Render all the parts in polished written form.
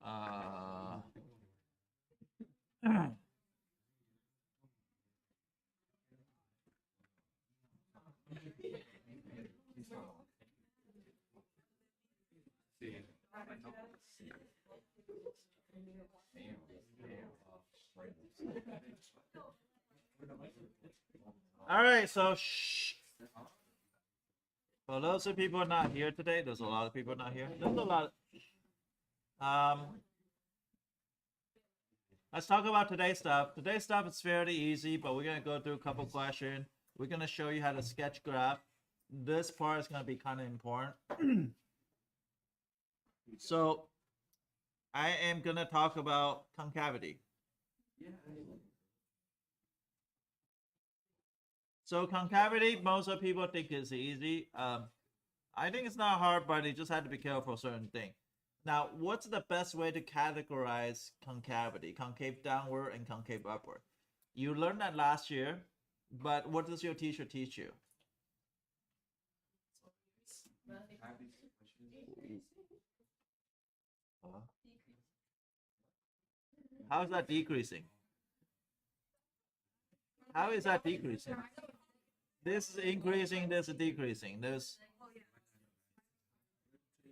Uh, all right, so for those of people not here today, there's a lot of people not here. There's a lot. Let's talk about today's stuff. Today's stuff is fairly easy, but we're gonna go through a couple questions. We're gonna show you how to sketch graph. This part is gonna be kind of important. So I am gonna talk about concavity. So concavity, most of people think is easy. I think it's not hard, but you just have to be careful for certain things. Now, what's the best way to categorize concavity? Concave downward and concave upward. You learned that last year, but what does your teacher teach you? How is that decreasing? How is that decreasing? This is increasing, this is decreasing. This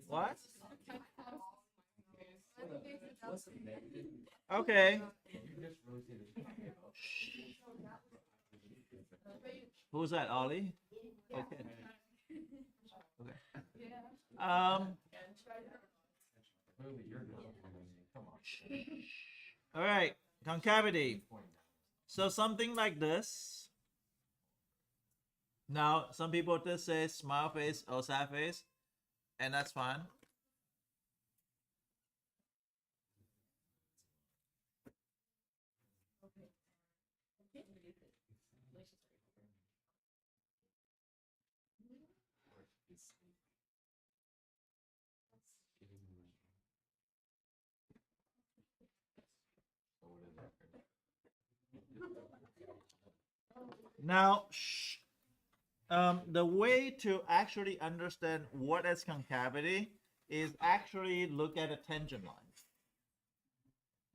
what? Okay. Who's that, Ollie? Okay. Okay. All right, concavity. So something like this. Now, some people just say smile face or sad face, and that's fine. Now, the way to actually understand what is concavity is actually look at a tangent line.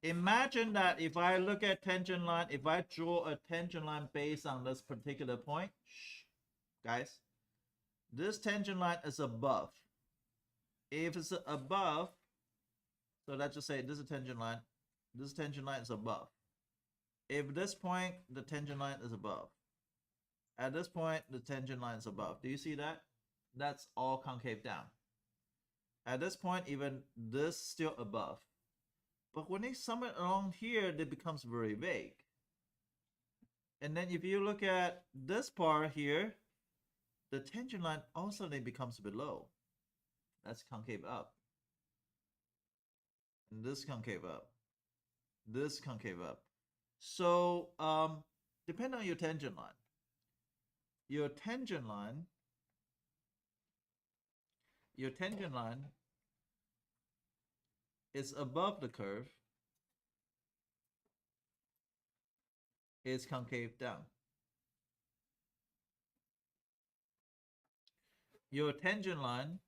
Imagine that if I look at tangent line, if I draw a tangent line based on this particular point, guys, this tangent line is above. If it's above, so let's just say this is a tangent line, this tangent line is above. If this point, the tangent line is above. At this point, the tangent line is above. Do you see that? That's all concave down. At this point, even this still above. But when they sum it along here, it becomes very vague. And then if you look at this part here, the tangent line also then becomes below. That's concave up. And this concave up. This concave up. So depend on your tangent line. Your tangent line is above the curve, is concave down. Your tangent line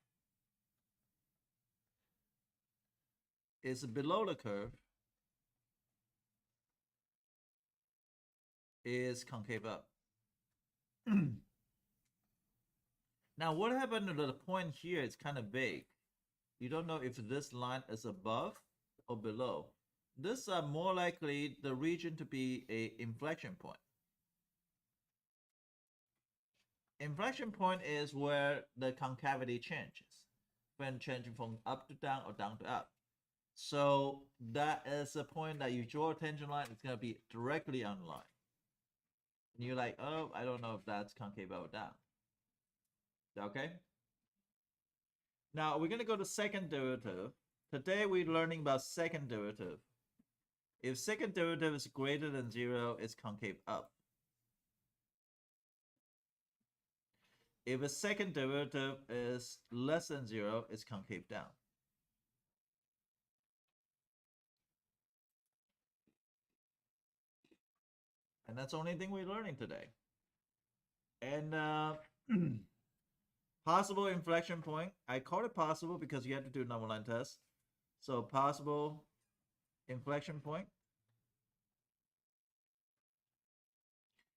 is below the curve, is concave up. Now, what happened to the point here? It's kind of vague. You don't know if this line is above or below. This is more likely the region to be a inflection point. Inflection point is where the concavity changes, when changing from up to down or down to up. So that is the point that you draw a tangent line, it's going to be directly on the line. And you're like, oh, I don't know if that's concave up or down. Okay? Now we're going to go to second derivative. Today we're learning about second derivative. If second derivative is greater than 0, it's concave up. If a second derivative is less than 0, it's concave down. And that's the only thing we're learning today. And possible inflection point. I call it possible because you have to do number line test. So possible inflection point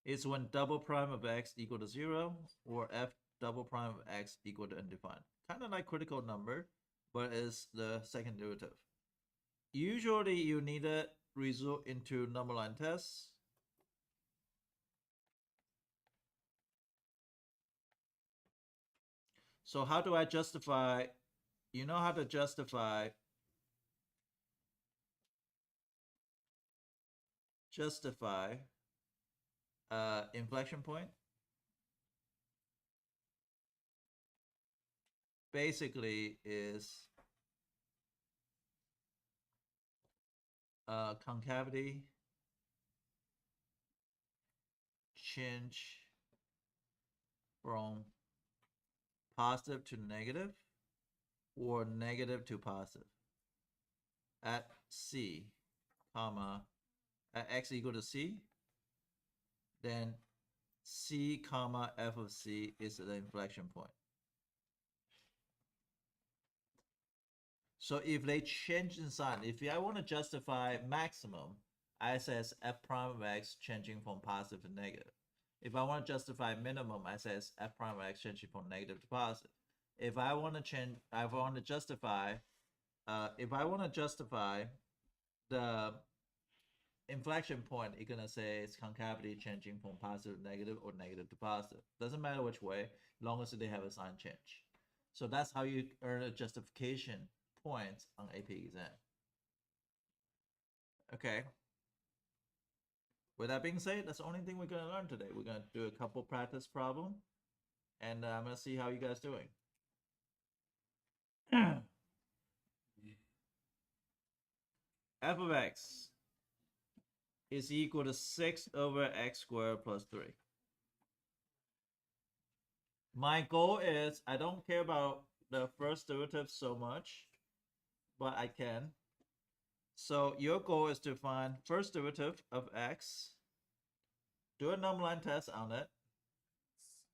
is when double prime of x equal to 0 or f double prime of x equal to undefined. Kind of like critical number, but it's the second derivative. Usually you need to result into number line tests. So how do I justify, you know how to justify inflection point? Basically is concavity change from positive to negative or negative to positive at C, comma, at x equal to C, then C, comma, f of C is the inflection point. So if they change in sign, if I want to justify maximum, I says f prime of x changing from positive to negative. If I want to justify minimum, I says f prime of x changing from negative to positive. If I want to change, if I want to justify the inflection point, you're gonna say it's concavity changing from positive to negative or negative to positive. Doesn't matter which way, long as they have a sign change. So that's how you earn a justification points on AP exam. Okay. With that being said, that's the only thing we're gonna learn today. We're gonna do a couple practice problem, and I'm gonna see how you guys doing. F of x is equal to 6 over x squared plus 3. My goal is, I don't care about the first derivative so much, but I can. So your goal is to find first derivative of x, do a number line test on it,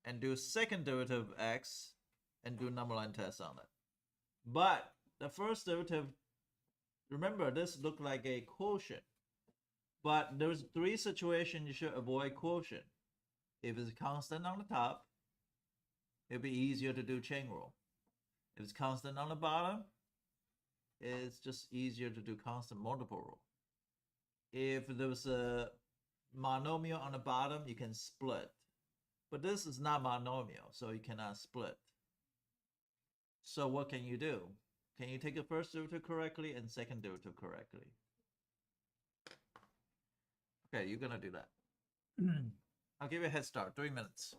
and do second derivative of x, and do number line test on it. But the first derivative, remember, this looks like a quotient. But there's 3 situations you should avoid quotient. If it's constant on the top, it'll be easier to do chain rule. If it's constant on the bottom, it's just easier to do constant multiple rule. If there's a monomial on the bottom, you can split. But this is not monomial, so you cannot split. So what can you do? Can you take the first derivative correctly and second derivative correctly? Okay, you're gonna do that. I'll give you a head start, 3 minutes.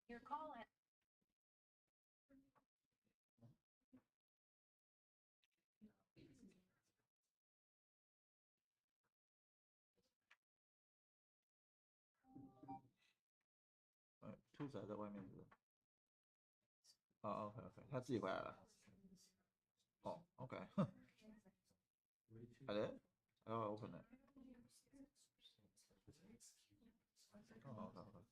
You're calling. Two 仔在外面是不是？哦，OK OK，他自己回来了。哦，OK，哼。I did? Oh, I opened it. Oh, okay, okay.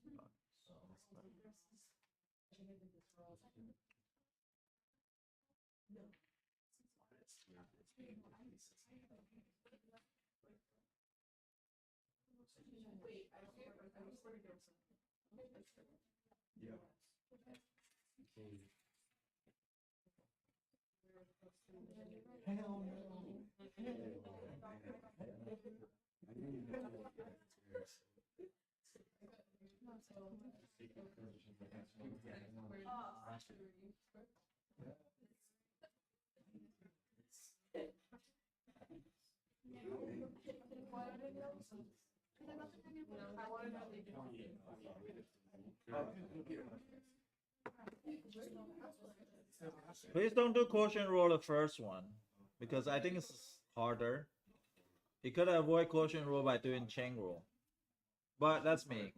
Hell no. Please don't do quotient rule the first one because I think it's harder. You could avoid quotient rule by doing chain rule, but that's me.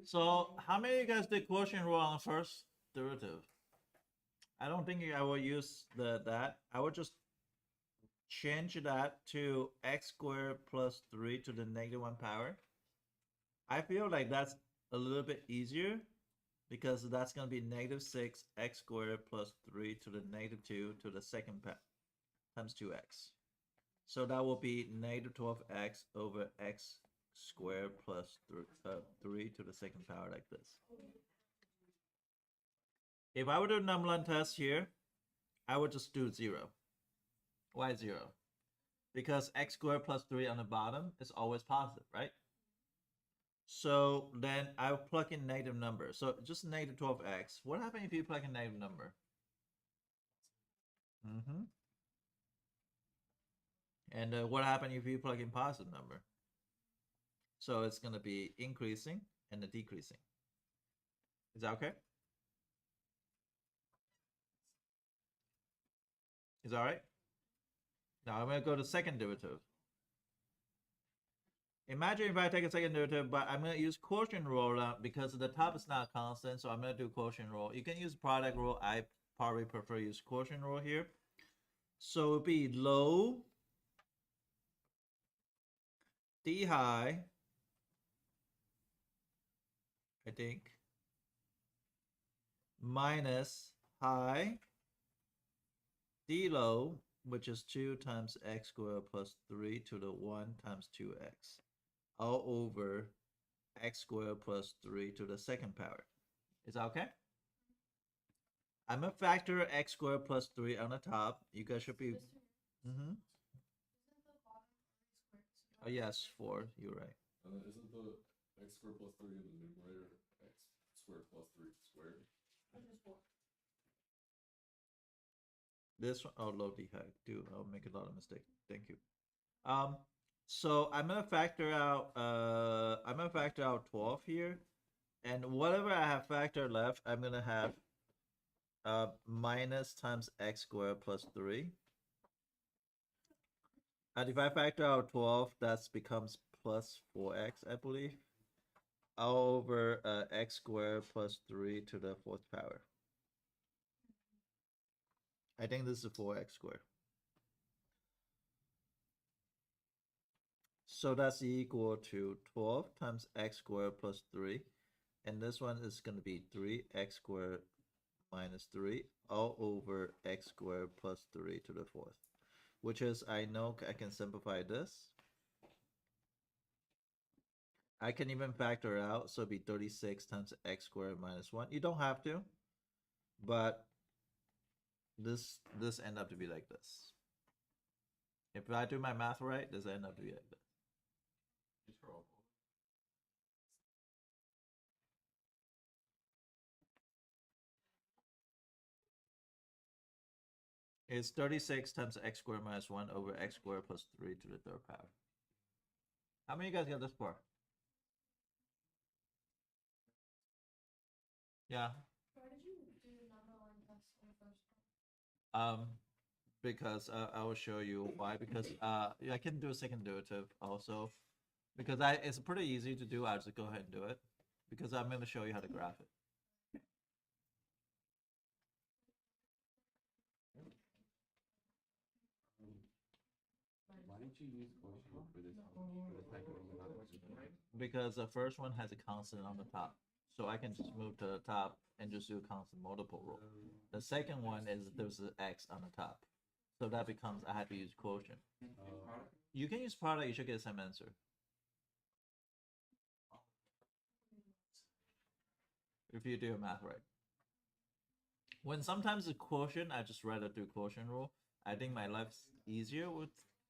So how many of you guys did quotient rule on the first derivative? I don't think I will use that. I would just change that to x squared plus 3 to the negative 1 power. I feel like that's a little bit easier because that's going to be negative 6 x squared plus 3 to the negative 2 to the second power times 2x. So that will be negative 12x over x squared plus 3 to the second power like this. If I were to do number line test here, I would just do 0. Why 0? Because x squared plus 3 on the bottom is always positive, right? So then I will plug in negative number. So just negative 12x. What happens if you plug in negative number? And what happens if you plug in positive number? So it's going to be increasing and the decreasing. Is that okay? Is that all right? Now I'm going to go to second derivative. Imagine if I take a second derivative, but I'm going to use quotient rule because the top is not constant, so I'm going to do quotient rule. You can use product rule. I probably prefer use quotient rule here. So it would be low D high, I think, minus high D low, which is 2 times x squared plus 3 to the 1 times 2x, all over x squared plus 3 to the second power. Is that okay? I'm going to factor x squared plus 3 on the top. You guys should be... Oh, yes, 4. You're right. Isn't the x squared plus 3 in the numerator x squared plus 3 squared? This one, oh, low D high. I'll make a lot of mistakes. Thank you. So I'm gonna factor out 12 here, and whatever I have factored left, I'm gonna have minus times x squared plus 3. And if I factor out 12, that becomes plus 4x, I believe, over x squared plus 3 to the 4th power. I think this is 4x squared. So that's equal to 12 times x squared plus 3. And this one is going to be 3x squared minus 3 all over x squared plus 3 to the 4th. Which is, I know I can simplify this. I can even factor out, so it'd be 36 times x squared minus 1. You don't have to, but this end up to be like this. If I do my math right, this end up to be like this. is 36 times x squared minus 1 over x squared plus 3 to the third power. How many of you guys got this far? Yeah. Why did you do the number line test in the first one? Because I will show you why. Because I can do a second derivative also. Because it's pretty easy to do. I'll just go ahead and do it. Because I'm going to show you how to graph it. Why didn't you use quotient for this type of equation? Because the first one has a constant on the top. So I can just move to the top and just do a constant multiple rule. The second one is there's an x on the top. So that becomes I have to use quotient. You can use product, you should get the same answer. If you do your math right. When sometimes the quotient, I just write it through quotient rule. I think my life's easier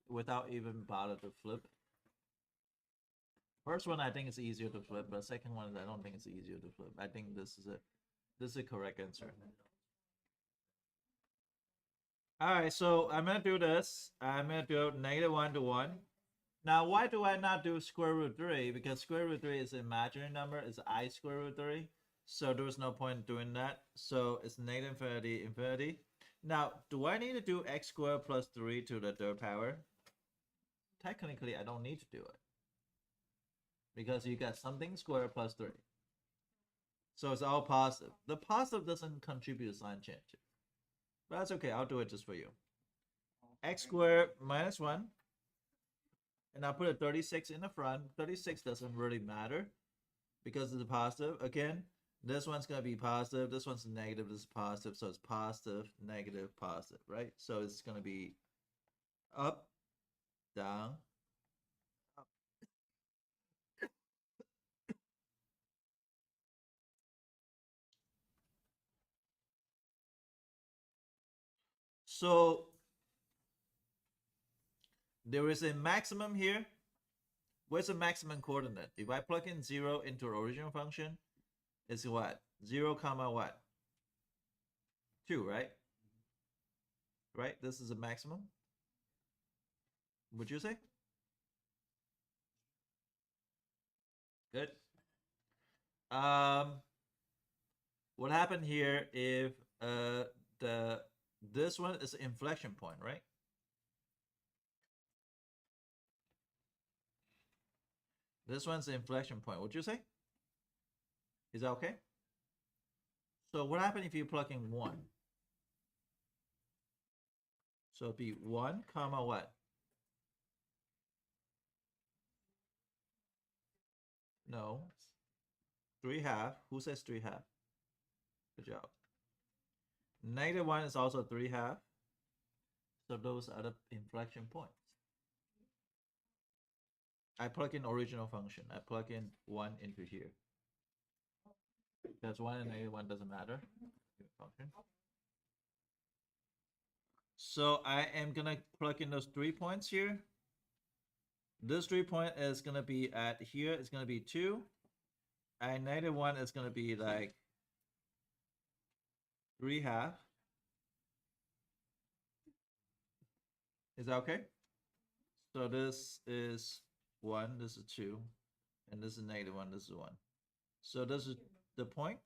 without even bother to flip. First one I think it's easier to flip, but second one I don't think it's easier to flip. I think this is it. This is the correct answer. Alright, so I'm gonna do this. I'm gonna do -1 to 1. Now why do I not do square root 3? Because square root 3 is an imaginary number, it's I square root 3. So there's no point in doing that. So it's -infinity, infinity. Now, do I need to do x squared plus 3 to the third power? Technically, I don't need to do it. Because you got something squared plus 3. So it's all positive. The positive doesn't contribute to sign change. But that's okay, I'll do it just for you. X squared minus 1. And I'll put a 36 in the front. 36 doesn't really matter because it's a positive. Again, this one's going to be positive. This one's negative. This is positive. So it's positive, negative, positive, right? So it's going to be up, down, up. So there is a maximum here. Where's the maximum coordinate? If I plug in 0 into the original function, it's what? 0 comma what? 2, right? Right? This is a maximum. Would you say? Good. What happened here if this one is an inflection point, right? This one's the inflection point. Would you say? Is that okay? So what happened if you plug in 1? So it'd be 1 comma what? No. 3/2. Who says 3/2? Good job. -1 is also 3/2. So those are the inflection points. I plug in original function. I plug in 1 into here. Because 1 and -1 doesn't matter. Function. So I am gonna plug in those 3 points here. This 3 point is gonna be at here. It's gonna be 2. And -1 is gonna be like 3/2. Is that okay? So this is 1, this is 2, and this is -1, this is 1. So this is the point.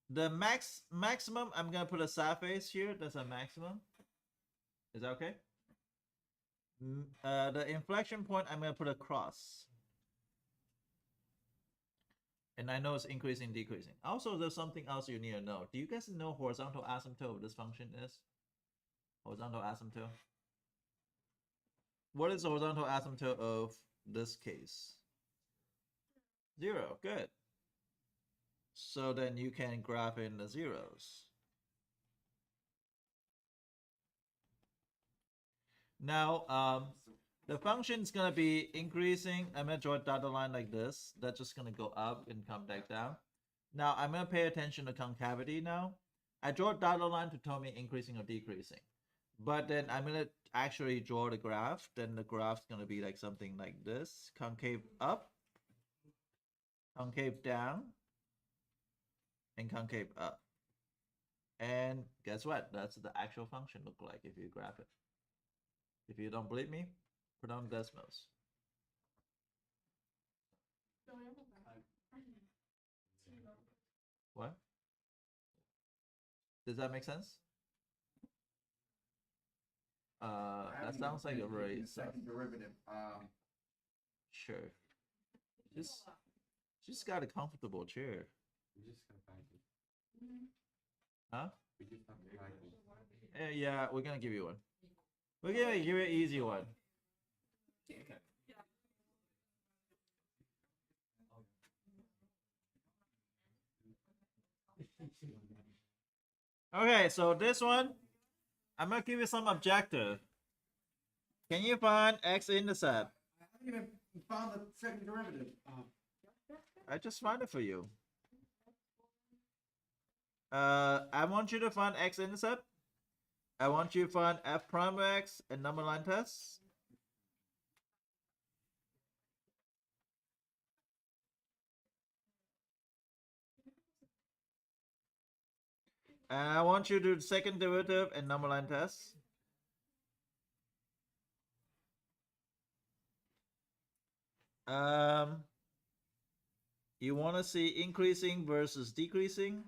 The maximum, I'm gonna put a side face here. That's a maximum. Is that okay? The inflection point, I'm gonna put a cross. And I know it's increasing, decreasing. Also, there's something else you need to know. Do you guys know horizontal asymptote of this function is? Horizontal asymptote. What is the horizontal asymptote of this case? 0. Good. So then you can graph in the zeros. Now, the function is going to be increasing. I'm going to draw a dotted line like this. That's just going to go up and come back down. Now, I'm going to pay attention to concavity now. I draw a dotted line to tell me increasing or decreasing. But then I'm going to actually draw the graph. Then the graph's going to be like something like this. Concave up, concave down, and concave up. And guess what? That's the actual function look like if you graph it. If you don't believe me, put on decimals. What? Does that make sense? That sounds like a very second derivative. Sure. Just got a comfortable chair. We just gonna find it. Huh? We just have to find it. Yeah, we're gonna give you one. We're gonna give you an easy one. Okay, so this one, I'm gonna give you some objective. Can you find x-intercept? I haven't even found the second derivative. I just find it for you. I want you to find x-intercept. I want you to find f prime of x and number line tests. And I want you to do the second derivative and number line tests. You want to see increasing versus decreasing,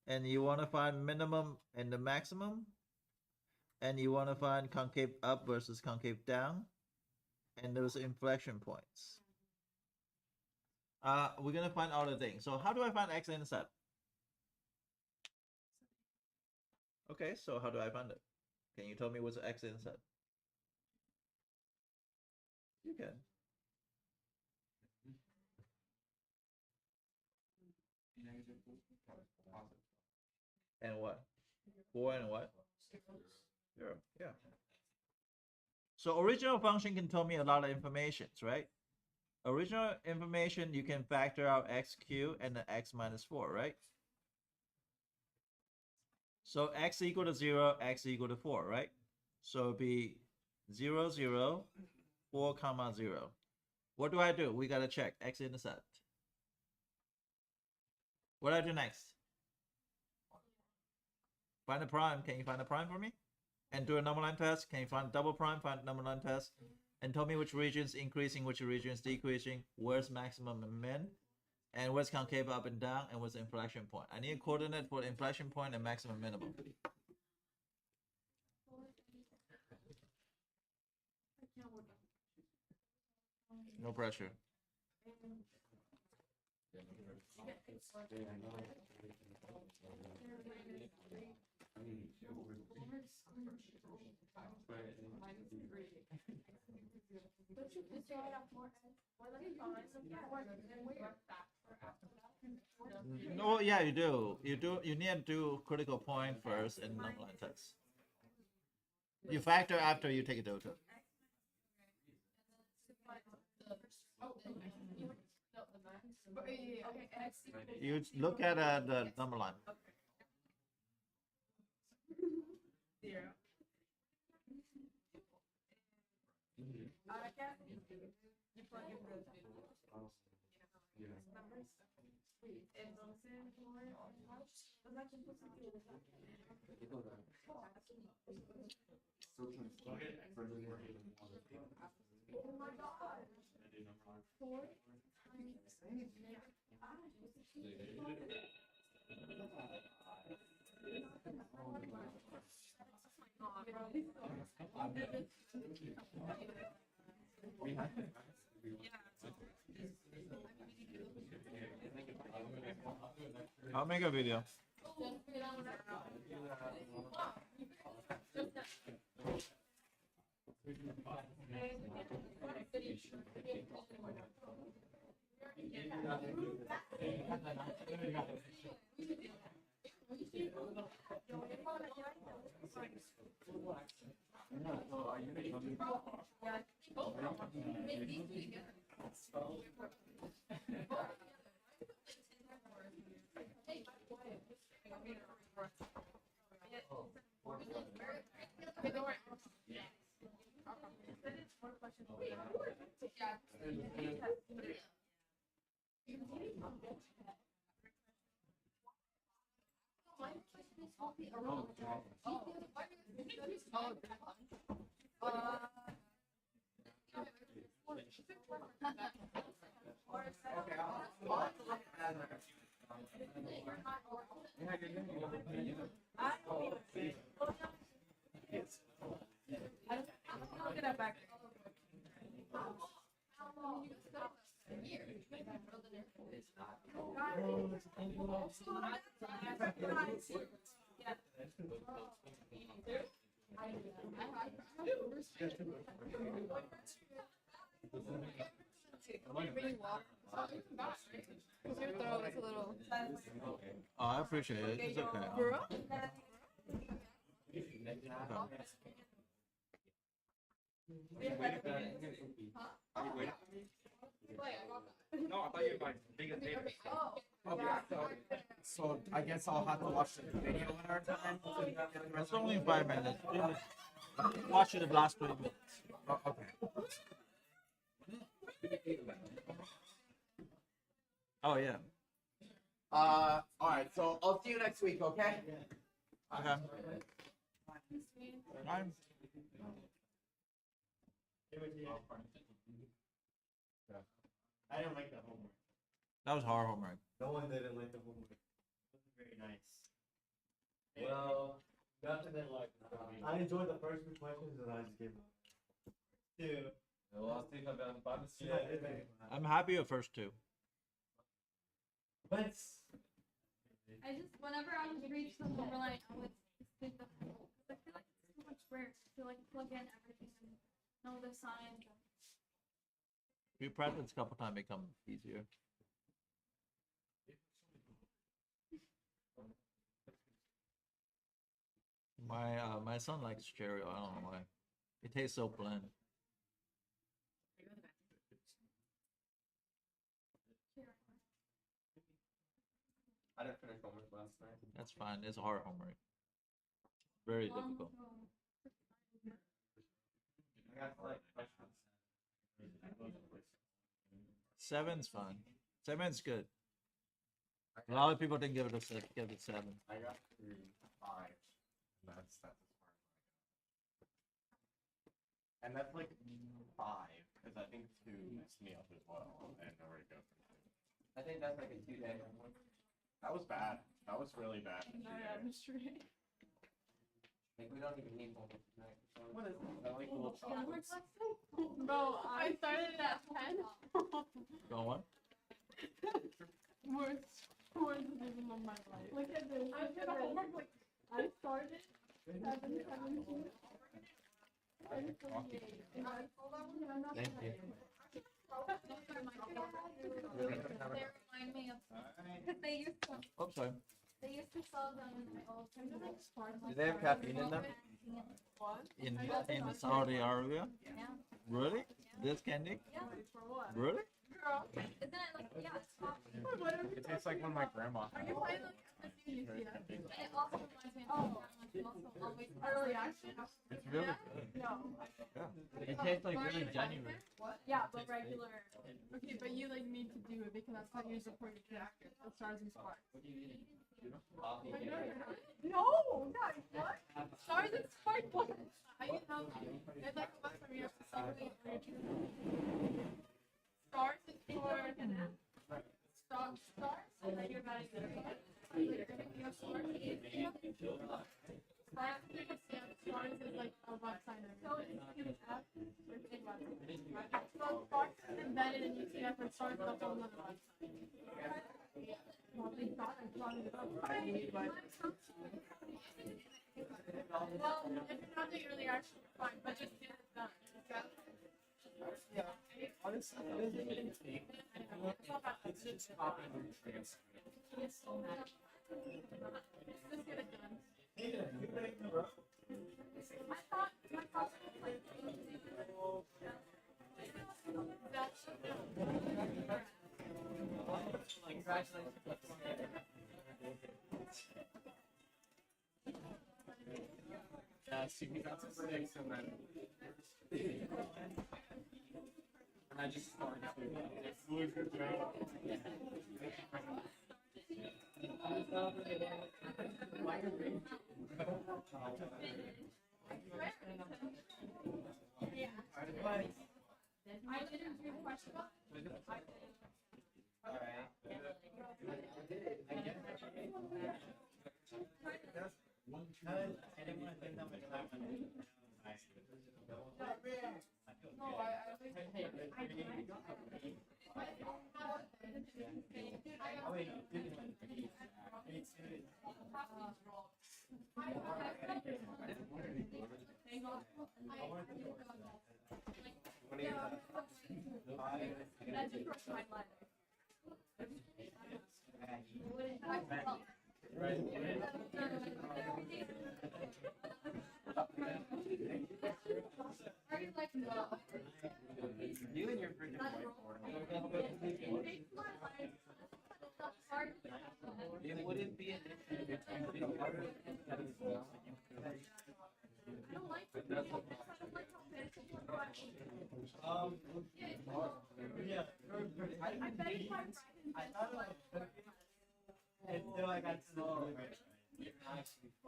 and you want to find minimum and the maximum, and you want to find concave up versus concave down, and those inflection points. We're gonna find all the things. So how do I find x-intercept? Okay, so how do I find it? Can you tell me what's the x-intercept? You can. And what? 4 and what? 0. Yeah. So original function can tell me a lot of information, right? Original information, you can factor out x cubed and then x minus 4, right? So x equal to 0, x equal to 4, right? So it'd be 0, 0, 4, comma 0. What do? We gotta check x-intercept. What do I do next? Find a prime. Can you find a prime for me? And do a number line test. Can you find double prime? Find number line test. And tell me which regions increasing, which regions decreasing, where's maximum and min, and where's concave up and down, and where's the inflection point. I need a coordinate for the inflection point and maximum minimum. No pressure. No, yeah, you do. You need to do critical point first and number line test. You factor after you take a delta. You look at the number line. 0. You plug in the numbers. Entonces, oh my God. 4 times. I'll make a video. I'll get that back. Oh, I appreciate it. It's okay. No, I thought you were my biggest hater. Okay, so I guess I'll have to watch the video one more time. It's only 5 minutes. Watch it the last 3 minutes. Oh, okay. Oh yeah. Alright, so I'll see you next week, okay? Okay. Fine. I didn't like the homework. That was hard homework. No one didn't like the homework. It wasn't very nice. Well, nothing that like. I enjoyed the first 2 questions and I just gave up. 2. I'm happy with first 2. But I just, whenever I would reach the borderline, I would just think the whole, because I feel like it's too much work to like plug in everything and know the signs. If you practice a couple times, it becomes easier. My son likes cherry. I don't know why. It tastes so bland. I didn't finish homework last night. That's fine. It's hard homework. Very difficult. I got like questions. 7's fine. 7's good. A lot of people didn't give it a 6. Give it a 7. I got 3, 5. That's as far as I got. And that's like 5, because I think 2 messed me up as well. I had nowhere to go from 2. I think that's like a 2-day homework. That was bad. That was really bad. Like, we don't even need homework tonight. What is it? I like the little Homework chocolates. lesson? Bro, I started at 10. Go on. Worst decision of my life. Look at this. I did homework like I started 7:17. Thank you. They remind me of, because they used to sell them in the old. Do they have caffeine in them? In the Saudi Arabia? Yeah. Really? This candy? Yeah. For what? Really? Girl. Isn't it like, yeah, it's coffee. It tastes like when my grandma Are had you it. playing like SUCS? And it also reminds me of my grandma. She also always Early action? It's really good. No. It tastes like really genuine. Yeah, but regular. Okay, but you like need to do it because that's how you support your character. The stars and sparks. No, guys, what? Stars and sparks. What? How you know? It's like a lesson where you have to secretly or your stars is for stars, and then you're not even you have stars. Stars is like a website. So it's F or big website. So stars is embedded in UTF and stars is a whole other website. Well, they thought I brought it up. Well, if you're not doing early action, fine, but just get it done. Yeah, honestly, it doesn't even take. It's just copying and transferring. Just get it done. I thought was like Yeah, see, we got some 6 and then. And I just started to. I didn't do question. I didn't want to take that much time on it. That just broke my leg. You and your freaking whiteboard. It wouldn't be an issue if you did harder than it was. Yeah. I thought it was until I got to the I don't have to do it.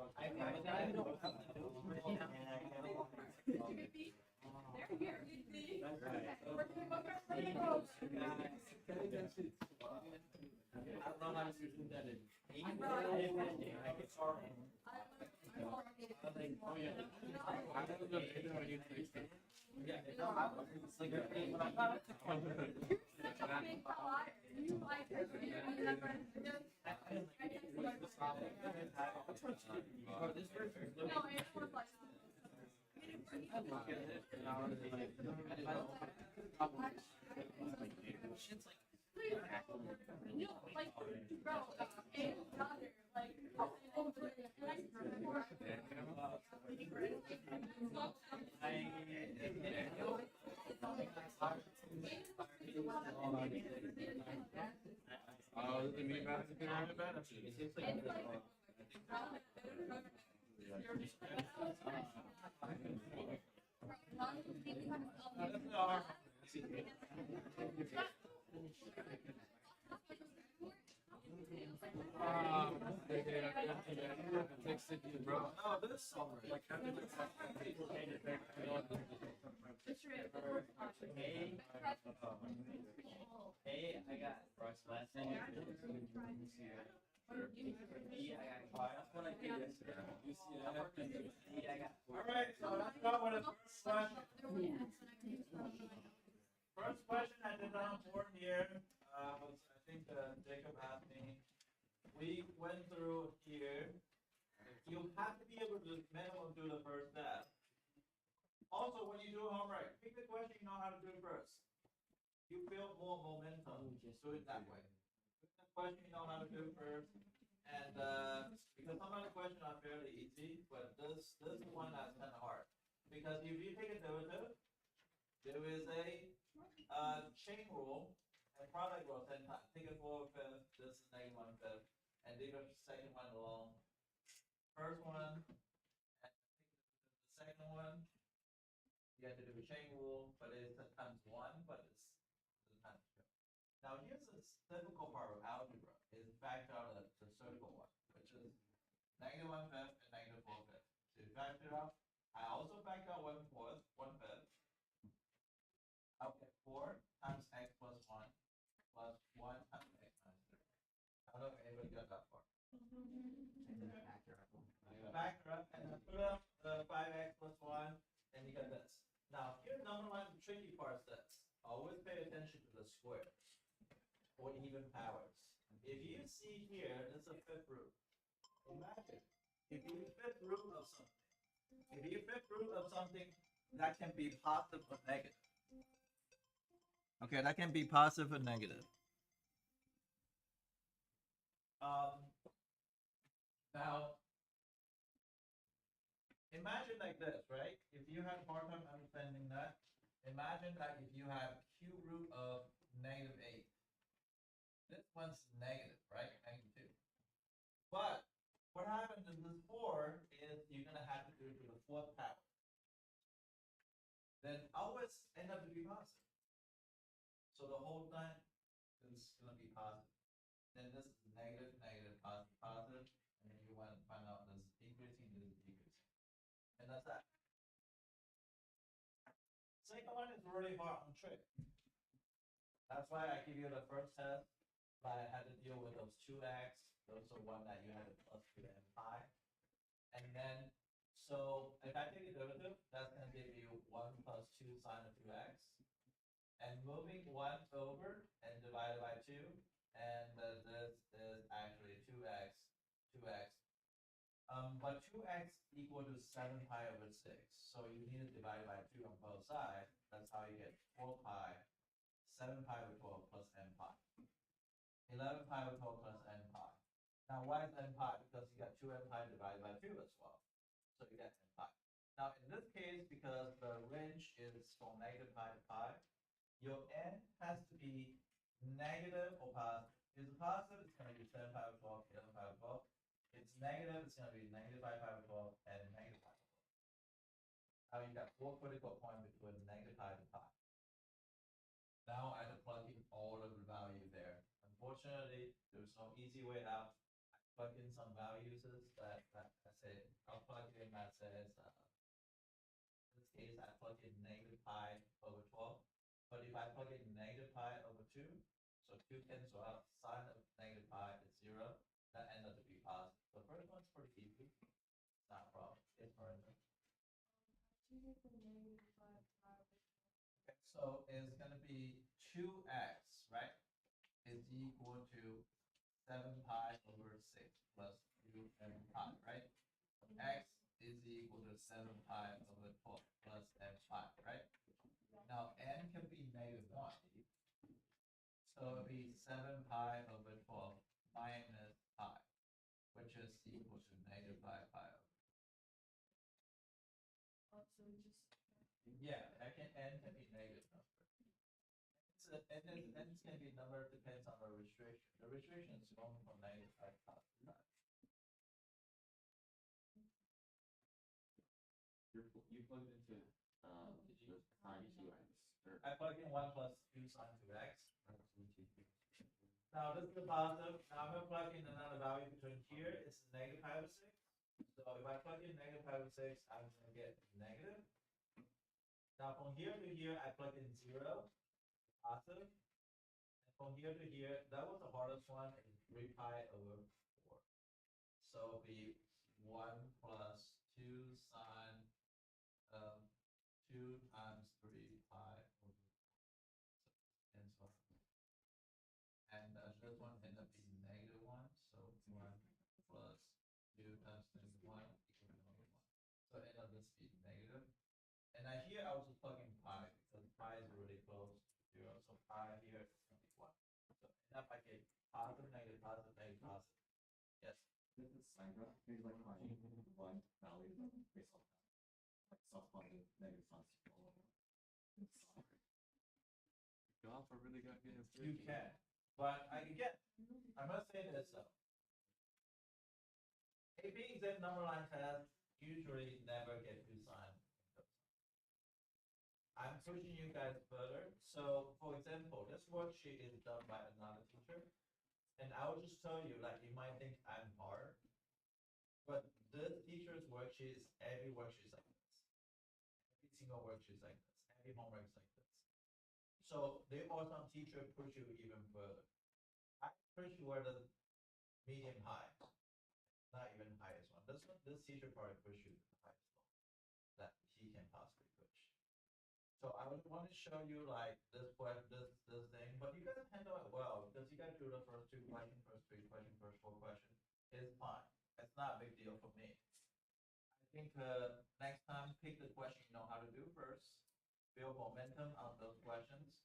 I don't know how to do that in 8. I get started. I was like, oh yeah. I don't know when you fix it. Yeah, it's like when I got I got first lesson. Alright, so let's start with the first question. First question I did on board here was, I think Jacob asked me. We went through here. You have to be able to minimum do the first step. Also, when you do homework, pick the question you know how to do first. You build more momentum. Just do it that way. Pick the question you know how to do first. And because some of the questions are fairly easy, but this is one that's kind of hard. Because if you take a derivative, there is a chain rule and product rule 10 times. Take a 4/5, this is negative 1/5, and leave the second one alone. First one, and the second one, you have to do a chain rule, but it's times 1, but it's times 2. Now here's the difficult part of algebra, is factor out the circle one, which is negative 1/5 and negative 4/5. So you factor it out. I also factor out 1/4, 1/5. I'll get 4 times x plus 1 plus 1 times x minus 3. I don't know if anybody got that far. Factor up and then put up the 5x plus 1 and you get this. Now here's number one tricky part is this. Always pay attention to the squares or even powers. If you see here, this is a fifth root. Imagine if you fifth root of something. If you fifth root of something, that can be positive or negative. Okay, that can be positive or negative. Now, imagine like this, right? If you have a hard time understanding that, imagine that if you have cube root of negative 8. This one's negative, right? Negative 2. But what happens in this 4 is you're going to have to do it to the 4th power. Then always end up to be positive. So the whole thing is going to be positive. Then this is negative, negative, positive, positive, and then you want to find out this increasing, this decreasing. And that's that. Second one is really hard on trick. That's why I give you the first test, but I had to deal with those 2x, those are one that you had to plus 2m pi. And then, so if I take a derivative, that's going to give you 1 plus 2 sine of 2x. And moving 1 over and divided by 2, and this is actually 2x, 2x. But 2x equal to 7 pi over 6. So you need to divide by 2 on both sides. That's how you get 4 pi, 7 pi over 12 plus n pi. 11 pi over 12 plus n pi. Now why is n pi? Because you got 2n pi divided by 2 as well. So you get n pi. Now in this case, because the range is from negative pi to pi, your n has to be negative or positive. If it's positive, it's going to be 7 pi over 12, 11 pi over 12. It's negative, it's going to be negative 5 pi over 12 and negative pi over 12. Now you got 4 critical points between negative pi and pi. Now I have to plug in all of the value there. Unfortunately, there's no easy way out. I plug in some values that I say, I'll plug in that says, in this case, I plug in negative pi over 12. But if I plug in negative pi over 2, so 2 cancel out, sine of negative pi is 0, that ends up to be positive. The first one's pretty easy. It's not a problem. It's Miranda. Okay, so it's going to be 2x, right? Is equal to 7 pi over 6 plus 2m pi, right? X is equal to 7 pi over 12 plus m pi, right? Now n can be negative 1. So it'll be 7 pi over 12 minus pi, which is equal to negative 5 pi over. Yeah, n can be negative number. N can be number depends on the restriction. The restriction is going from negative 5 to positive 5. You plugged into just sine 2x. I plug in 1 plus 2 sine 2x. Now this is the positive. Now I'm going to plug in another value between here. It's negative pi over 6. So if I plug in negative pi over 6, I'm going to get negative. Now from here to here, I plug in 0, positive. And from here to here, that was the hardest one, is 3 pi over 4. So it'll be 1 plus 2 sine 2 times 3 pi over 4. And so on. And this one ended up being negative 1. So 1 plus 2 times negative 1 equals negative 1. So it ended up just being negative. And here I was just plugging pi because pi is really close to 0. So pi here is going to be 1. So end up I get positive, negative, positive, negative, positive. Yes. This is sine graph. Maybe like my one value based on that. Like self-funded negative sine. Golf, I really got good. You can. But I must say this though. AP exam number line test usually never get to sign. I'm pushing you guys further. So for example, this worksheet is done by another teacher. And I will just tell you, like, you might think I'm hard, but this teacher's worksheet is every worksheet like this. Every single worksheet like this. Every homework is like this. So there are some teachers push you even further. I push you where the medium high, not even highest one. This teacher probably push you to the highest one that he can possibly push. So I would want to show you like this thing, but you guys handle it well because you guys do the first 2 questions, first 3 questions, first 4 questions. It's fine. It's not a big deal for me. I think next time pick the question you know how to do first, build momentum on those questions,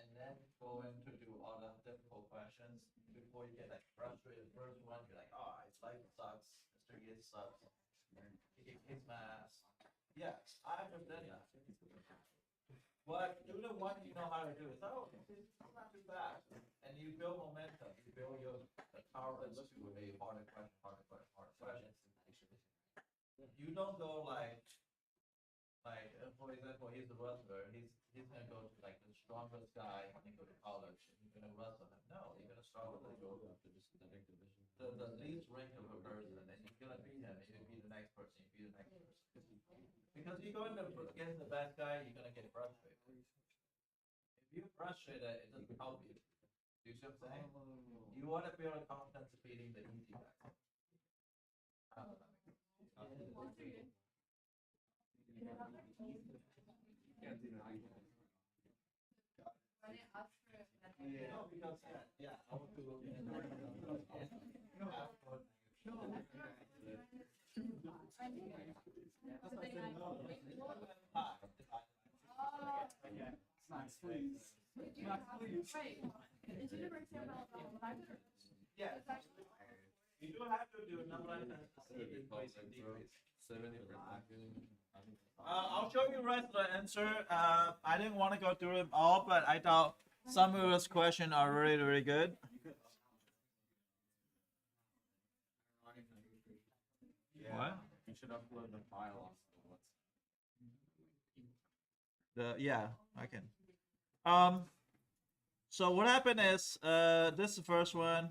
and then go into do all the difficult questions before you get like frustrated. First one, you're like, oh, it's life sucks. Mr. Gates sucks. He can kiss my ass. Yeah, I understand that. But do the one you know how to do. It's not too fast. And you build momentum. You build your tolerance to a harder question, harder question, harder question. You don't go like for example, he's a wrestler. He's he's gonna go to like the strongest guy and then go to college and you're gonna wrestle him. No, you're gonna start with the least rank of a person and then you're gonna beat him, you beat the next person, you beat the next person. Because you go against the bad guy, you're gonna get frustrated. If you're frustrated, it doesn't help you. You see what I'm saying? You want to build confidence beating the easy guys. I don't know. No, because yeah, I want to. Max, please. Max, please. Wait, is University of Alabama? Yeah, you do have to do number line test to see increase and decrease. I'll show you the rest of the answer. I didn't want to go through them all, but I thought some of those questions are really, really good. Yeah. What? You should upload the file. Yeah, I can. So what happened is, this is the first one.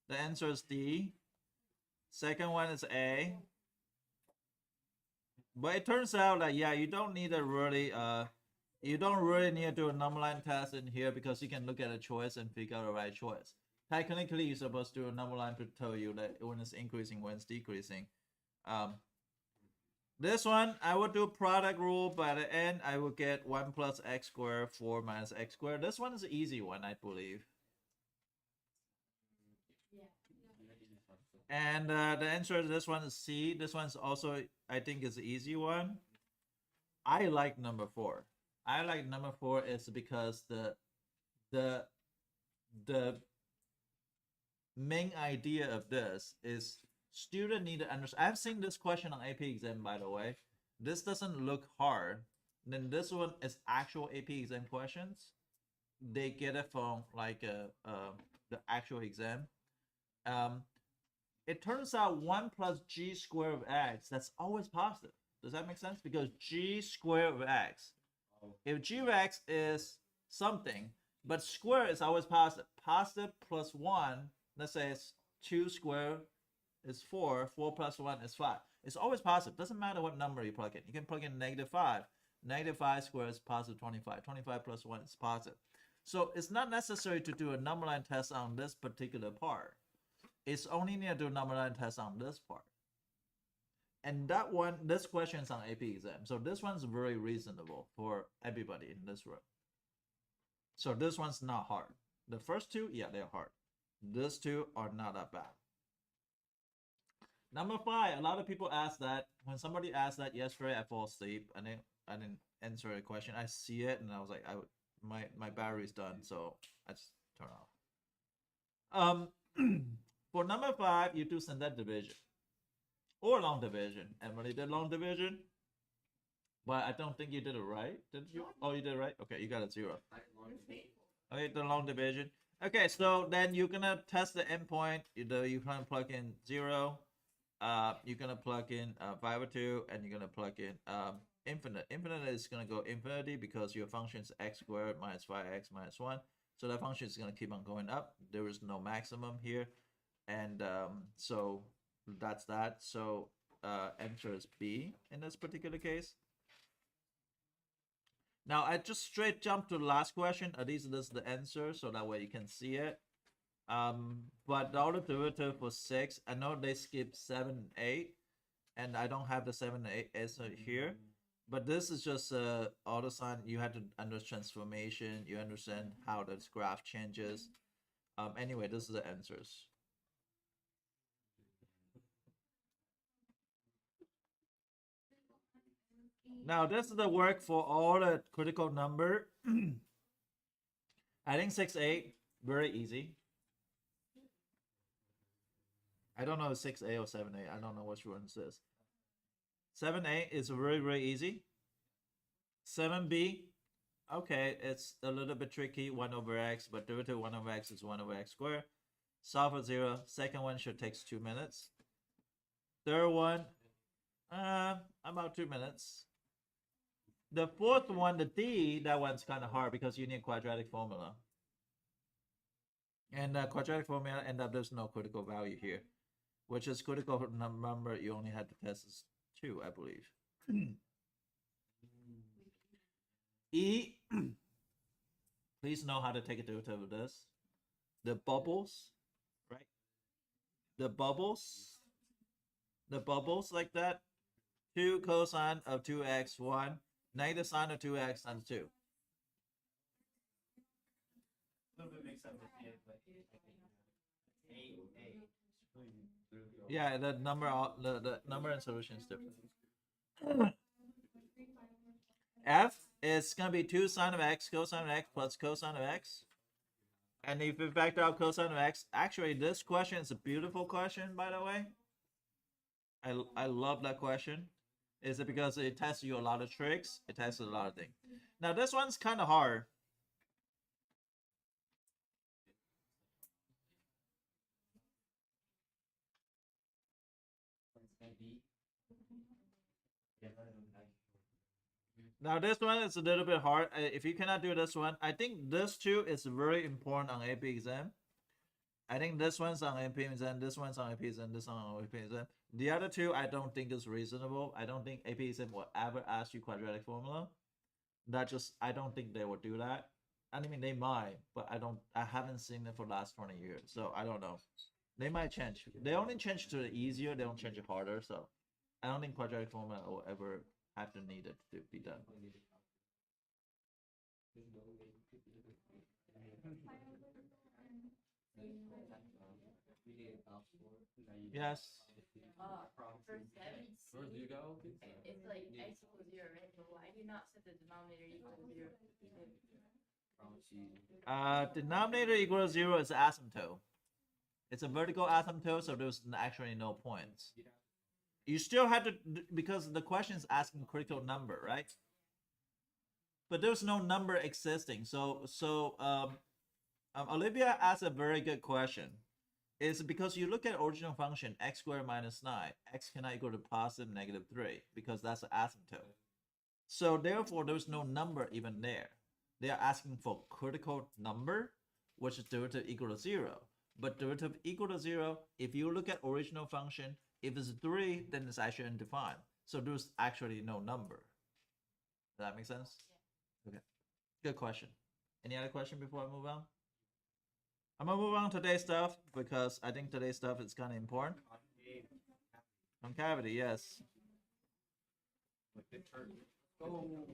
The answer is D. Second one is A. But it turns out that yeah, you don't need a really you don't really need to do a number line test in here because you can look at a choice and figure out the right choice. Technically, you're supposed to do a number line to tell you that when it's increasing, when it's decreasing. This one, I would do product rule. By the end, I will get 1 plus x squared, 4 minus x squared. This one is an easy one, I believe. And the answer to this one is C. This one's also, I think, is an easy one. I like number 4. I like number 4 is because the main idea of this is student need to understand. I've seen this question on AP exam, by the way. This doesn't look hard. Then this one is actual AP exam questions. They get it from like the actual exam. It turns out 1 plus g squared of x, that's always positive. Does that make sense? Because g squared of x, if g of x is something, but square is always positive. Positive plus 1, let's say it's 2 squared is 4, 4 plus 1 is 5. It's always positive. Doesn't matter what number you plug in. You can plug in -5. -5 squared is positive 25. 25 plus 1 is positive. So it's not necessary to do a number line test on this particular part. It's only need to do a number line test on this part. And that one, this question is on AP exam. So this one's very reasonable for everybody in this room. So this one's not hard. The first two, yeah, they're hard. These two are not that bad. Number 5, a lot of people ask that. When somebody asked that yesterday, I fall asleep and I didn't answer the question. I see it and I was like, my battery's done, so I just turn off. For number 5, you do synthetic division or long division. Emily did long division, but I don't think you did it right. Did you? Oh, you did it right. Okay, you got a 0. Okay, the long division. Okay, so then you're gonna test the endpoint. You're gonna plug in 0. You're gonna plug in 5 or 2, and you're gonna plug in infinite. Infinite is gonna go infinity because your function is x squared minus 5x minus 1. So that function is gonna keep on going up. There is no maximum here. And so that's that. So answer is B in this particular case. Now I just straight jump to the last question. At least this is the answer, so that way you can see it. But the order derivative for 6, I know they skip 7 and 8, and I don't have the 7 and 8 answer here. But this is just auto sign. You had to understand transformation. You understand how this graph changes. Anyway, this is the answers. Now this is the work for all the critical number. I think 6a, very easy. I don't know if 6a or 7a. I don't know which one this is. 7a is very, very easy. 7b, okay, it's a little bit tricky. 1 over x, but derivative 1 over x is 1 over x squared. Solve for 0. Second one should take 2 minutes. Third one, about 2 minutes. The fourth one, the D, that one's kind of hard because you need quadratic formula. And quadratic formula end up there's no critical value here, which is critical number you only had to test is 2, I believe. E, please know how to take a derivative of this. The bubbles, right? The bubbles like that. 2 cosine of 2x, 1, negative sine of 2x times 2. Yeah, the number and solution is different. F is gonna be 2 sine of x cosine of x plus cosine of x. And if you factor out cosine of x, actually this question is a beautiful question, by the way. I love that question. Is it because it tests you a lot of tricks? It tests a lot of things. Now this one's kind of hard. Now this one is a little bit hard. If you cannot do this one, I think this two is very important on AP exam. I think this one's on AP exam, this one's on AP exam, this one on AP exam. The other two I don't think is reasonable. I don't think AP exam will ever ask you quadratic formula. I don't think they will do that. I mean they might, but I haven't seen it for the last 20 years, so I don't know. They might change. They only change to the easier, they don't change it harder, so I don't think quadratic formula will ever have to need it to be done. Yes. For 7C, Where do you go? it's like x equals 0, right? But why do you not set the denominator equal to 0? Denominator equals 0 is asymptote. It's a vertical asymptote, so there's actually no points. You still have to, because the question is asking critical number, right? But there's no number existing. So Olivia asked a very good question. It's because you look at original function x squared minus 9, x cannot equal to positive negative 3 because that's an asymptote. So therefore, there's no number even there. They are asking for critical number, which is derivative equal to 0. But derivative equal to 0, if you look at original function, if it's 3, then it's actually undefined. So there's actually no number. Does that make sense? Yeah. Okay. Good question. Any other question before I move on? I'm gonna move on to today's stuff because I think today's stuff is kind of important. Concavity, yes. Oh.